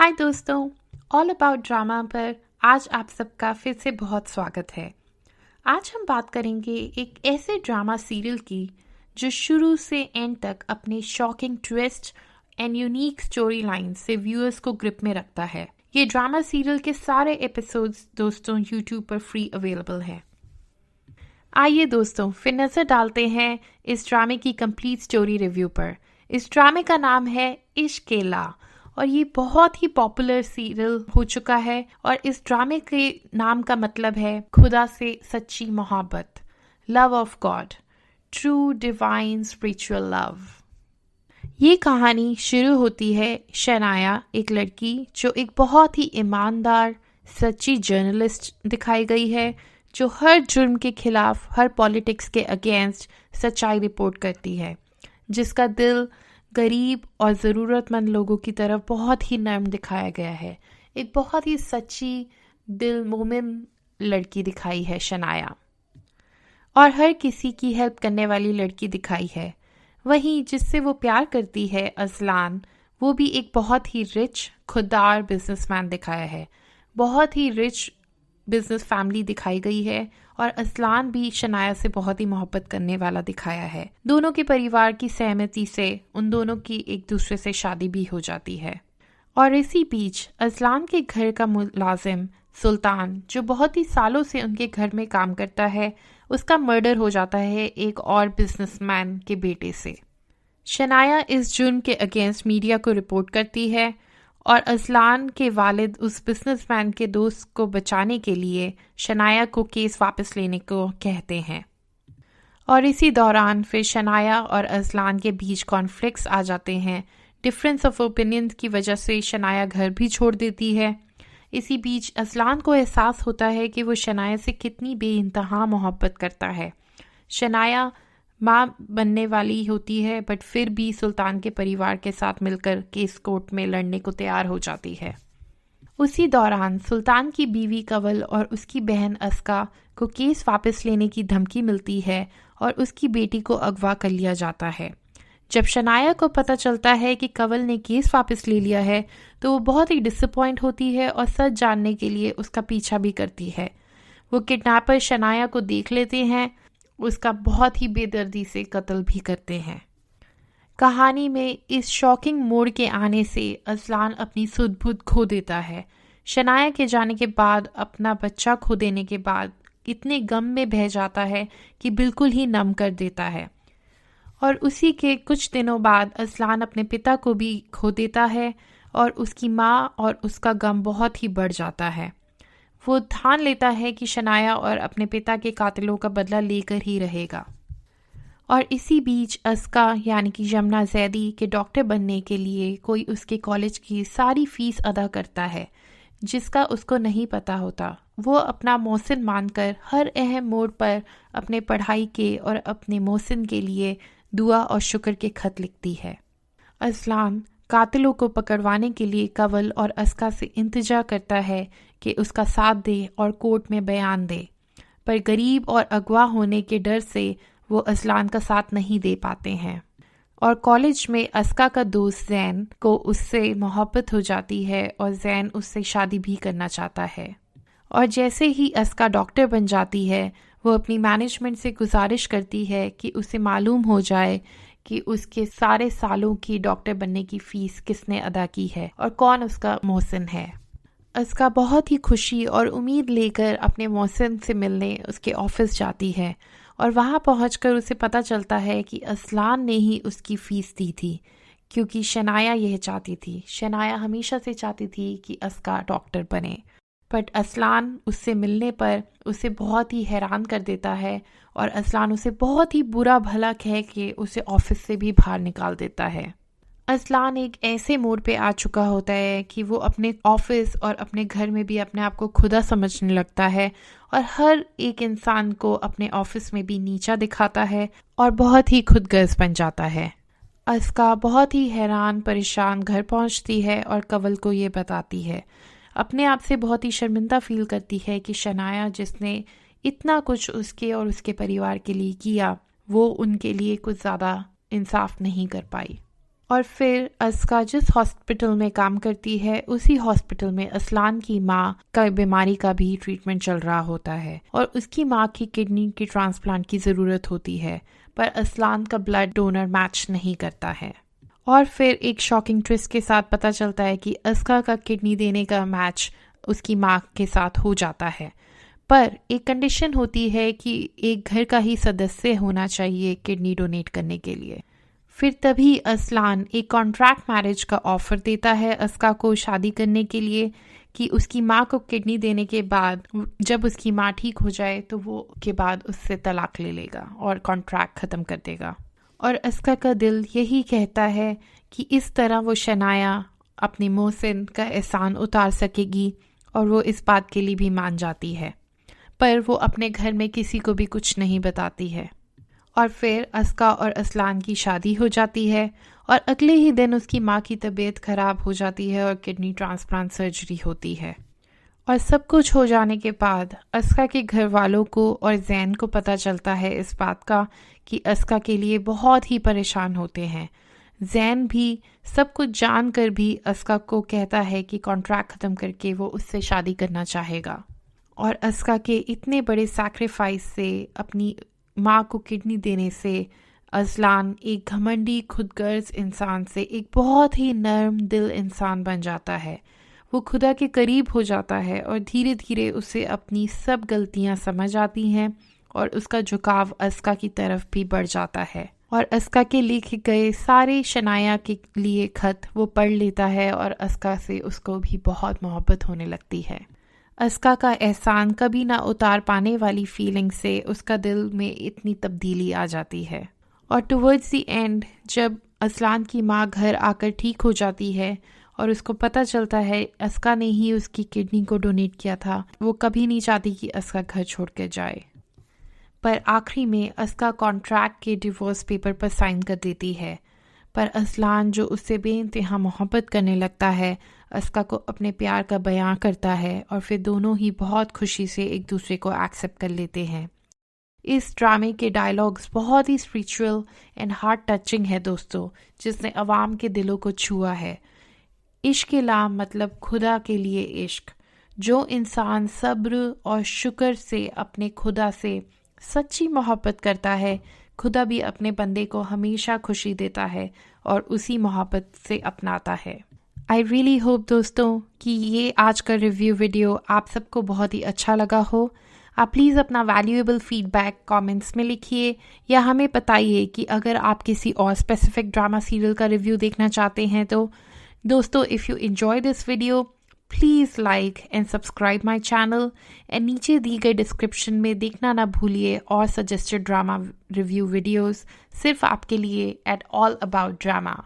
हाय दोस्तों, all about drama पर आज आप सबका फिर से बहुत स्वागत है। आज हम बात करेंगे एक ऐसे ड्रामा सीरियल की जो शुरू से एंड तक अपने shocking twist and unique story line से व्यूअर्स को ग्रिप में रखता है। ये ड्रामा सीरियल के सारे एपिसोड्स दोस्तों यूट्यूब पर फ्री अवेलेबल है। आइए दोस्तों फिर नजर डालते हैं इस ड्रामे की कंप्लीट स्टोरी रिव्यू पर। इस ड्रामे का नाम है इश्क-ए-ला और ये बहुत ही पॉपुलर सीरियल हो चुका है और इस ड्रामे के नाम का मतलब है खुदा से सच्ची मोहब्बत, love of God, true divine spiritual love. ये कहानी शुरू होती है शनाया, एक लड़की जो एक बहुत ही ईमानदार सच्ची जर्नलिस्ट दिखाई गई है, जो हर जुर्म के खिलाफ, हर पॉलिटिक्स के अगेंस्ट सच्चाई रिपोर्ट करती है, जिसका दिल गरीब और ज़रूरतमंद लोगों की तरफ बहुत ही नर्म दिखाया गया है। एक बहुत ही सच्ची दिल मोमिन लड़की दिखाई है शनाया और हर किसी की हेल्प करने वाली लड़की दिखाई है। वहीं जिससे वो प्यार करती है अजलान, वो भी एक बहुत ही रिच खुददार बिजनेसमैन दिखाया है। बहुत ही रिच बिजनेस फैमिली दिखाई गई है और अजलान भी शनाया से बहुत ही मोहब्बत करने वाला दिखाया है। दोनों के परिवार की सहमति से उन दोनों की एक दूसरे से शादी भी हो जाती है। और इसी बीच अजलान के घर का मुलाजिम सुल्तान, जो बहुत ही सालों से उनके घर में काम करता है, उसका मर्डर हो जाता है एक और बिजनेसमैन के बेटे से। शनाया इस जुर्म के अगेंस्ट मीडिया को रिपोर्ट करती है और अजलान के वालिद उस बिजनेसमैन के दोस्त को बचाने के लिए शनाया को केस वापस लेने को कहते हैं। और इसी दौरान फिर शनाया और अजलान के बीच कॉन्फ्लिक्ट्स आ जाते हैं। डिफरेंस ऑफ ओपिनियन की वजह से शनाया घर भी छोड़ देती है। इसी बीच अजलान को एहसास होता है कि वो शनाया से कितनी बेइंतहा मोहब्बत करता है। शनाया माँ बनने वाली होती है, बट फिर भी सुल्तान के परिवार के साथ मिलकर केस कोर्ट में लड़ने को तैयार हो जाती है। उसी दौरान सुल्तान की बीवी कवल और उसकी बहन अस्का को केस वापस लेने की धमकी मिलती है और उसकी बेटी को अगवा कर लिया जाता है। जब शनाया को पता चलता है कि कवल ने केस वापस ले लिया है, तो वो बहुत ही डिसअपॉइंट होती है और सच जानने के लिए उसका पीछा भी करती है। वो किडनैपर शनाया को देख लेते हैं, उसका बहुत ही बेदर्दी से कत्ल भी करते हैं। कहानी में इस शॉकिंग मोड़ के आने से अजलान अपनी सुध-बुध खो देता है। शनाया के जाने के बाद, अपना बच्चा खो देने के बाद इतने गम में बह जाता है कि बिल्कुल ही नम कर देता है। और उसी के कुछ दिनों बाद अजलान अपने पिता को भी खो देता है और उसकी माँ और उसका गम बहुत ही बढ़ जाता है। वो ठान लेता है कि शनाया और अपने पिता के कातिलों का बदला लेकर ही रहेगा। और इसी बीच अस्का यानी कि यमुना जैदी के डॉक्टर बनने के लिए कोई उसके कॉलेज की सारी फीस अदा करता है, जिसका उसको नहीं पता होता। वो अपना मोहसिन मानकर हर अहम मोड़ पर अपने पढ़ाई के और अपने मोहसिन के लिए दुआ और शुक्र के खत लिखती है। अजलान कातिलों को पकड़वाने के लिए कवल और अस्का से इंतजार करता है कि उसका साथ दे और कोर्ट में बयान दे, पर गरीब और अगवा होने के डर से वो अजलान का साथ नहीं दे पाते हैं। और कॉलेज में अस्का का दोस्त जैन को उससे मोहब्बत हो जाती है और जैन उससे शादी भी करना चाहता है। और जैसे ही अस्का डॉक्टर बन जाती है, वो अपनी मैनेजमेंट से गुजारिश करती है कि उसे मालूम हो जाए कि उसके सारे सालों की डॉक्टर बनने की फीस किसने अदा की है और कौन उसका मोहसिन है। अस्का बहुत ही खुशी और उम्मीद लेकर अपने मोहसिन से मिलने उसके ऑफिस जाती है और वहां पहुंचकर उसे पता चलता है कि अजलान ने ही उसकी फीस दी थी, क्योंकि शनाया यह चाहती थी। शनाया हमेशा से चाहती थी कि अस्का डॉक्टर बने, बट अजलान उससे मिलने पर उसे बहुत ही हैरान कर देता है और अजलान उसे बहुत ही बुरा भला कह के उसे ऑफिस से भी बाहर निकाल देता है। अजलान एक ऐसे मोड़ पे आ चुका होता है कि वो अपने ऑफिस और अपने घर में भी अपने आप को खुदा समझने लगता है और हर एक इंसान को अपने ऑफिस में भी नीचा दिखाता है और बहुत ही खुदगर्ज बन जाता है। अस्का बहुत ही हैरान परेशान घर पहुंचती है और कवल को ये बताती है। अपने आप से बहुत ही शर्मिंदा फील करती है कि शनाया जिसने इतना कुछ उसके और उसके परिवार के लिए किया, वो उनके लिए कुछ ज़्यादा इंसाफ नहीं कर पाई। और फिर अस्का जिस हॉस्पिटल में काम करती है उसी हॉस्पिटल में असलान की माँ का बीमारी का भी ट्रीटमेंट चल रहा होता है और उसकी माँ की किडनी की ट्रांसप्लांट की ज़रूरत होती है, पर असलान का ब्लड डोनर मैच नहीं करता है। और फिर एक शॉकिंग ट्विस्ट के साथ पता चलता है कि अस्का का किडनी देने का मैच उसकी माँ के साथ हो जाता है, पर एक कंडीशन होती है कि एक घर का ही सदस्य होना चाहिए किडनी डोनेट करने के लिए। फिर तभी असलान एक कॉन्ट्रैक्ट मैरिज का ऑफर देता है अस्का को शादी करने के लिए कि उसकी माँ को किडनी देने के बाद जब उसकी माँ ठीक हो जाए तो वो के बाद उससे तलाक ले लेगा और कॉन्ट्रैक्ट ख़त्म कर देगा। और अस्का का दिल यही कहता है कि इस तरह वो शनाया अपने मोहसिन का एहसान उतार सकेगी और वो इस बात के लिए भी मान जाती है, पर वो अपने घर में किसी को भी कुछ नहीं बताती है। और फिर अस्का और असलान की शादी हो जाती है और अगले ही दिन उसकी माँ की तबीयत खराब हो जाती है और किडनी ट्रांसप्लांट सर्जरी होती है। और सब कुछ हो जाने के बाद अस्का के घर वालों को और जैन को पता चलता है इस बात का कि अस्का के लिए बहुत ही परेशान होते हैं। जैन भी सब कुछ जानकर भी अस्का को कहता है कि कॉन्ट्रैक्ट ख़त्म करके वो उससे शादी करना चाहेगा। और अस्का के इतने बड़े सैक्रिफाइस से, अपनी माँ को किडनी देने से, असलान एक घमंडी खुदगर्ज इंसान से एक बहुत ही नर्म दिल इंसान बन जाता है। वो खुदा के करीब हो जाता है और धीरे धीरे उसे अपनी सब गलतियाँ समझ आती हैं और उसका झुकाव अस्का की तरफ भी बढ़ जाता है। और अस्का के लिखे गए सारे शनाया के लिए खत वो पढ़ लेता है और अस्का से उसको भी बहुत मोहब्बत होने लगती है। अस्का का एहसान कभी ना उतार पाने वाली फीलिंग से उसका दिल में इतनी तब्दीली आ जाती है। और टुवर्ड्स द एंड जब असलान की माँ घर आकर ठीक हो जाती है और उसको पता चलता है अस्का ने ही उसकी किडनी को डोनेट किया था, वो कभी नहीं चाहती कि अस्का घर छोड़ कर जाए। पर आखिरी में अस्का कॉन्ट्रैक्ट के डिवोर्स पेपर पर साइन कर देती है, पर असलान जो उससे बेइंतहा मोहब्बत करने लगता है अस्का को अपने प्यार का बयां करता है और फिर दोनों ही बहुत खुशी से एक दूसरे को एक्सेप्ट कर लेते हैं। इस ड्रामे के डायलॉग्स बहुत ही स्पिरिचुअल एंड हार्ट टचिंग है दोस्तों, जिसने अवाम के दिलों को छुआ है। इश्क ला मतलब खुदा के लिए इश्क। जो इंसान सब्र और शुक्र से अपने खुदा से सच्ची मोहब्बत करता है, खुदा भी अपने बंदे को हमेशा खुशी देता है और उसी मोहब्बत से अपनाता है। आई रियली होप दोस्तों कि ये आज का रिव्यू वीडियो आप सबको बहुत ही अच्छा लगा हो। आप प्लीज़ अपना वैल्यूएबल फीडबैक कमेंट्स में लिखिए या हमें बताइए कि अगर आप किसी और स्पेसिफिक ड्रामा सीरियल का रिव्यू देखना चाहते हैं तो। दोस्तों, if you enjoy this video please like and subscribe my channel and नीचे दी गई डिस्क्रिप्शन में देखना ना भूलिए और सजेस्टेड ड्रामा रिव्यू वीडियोज़ सिर्फ आपके लिए एट ऑल अबाउट ड्रामा।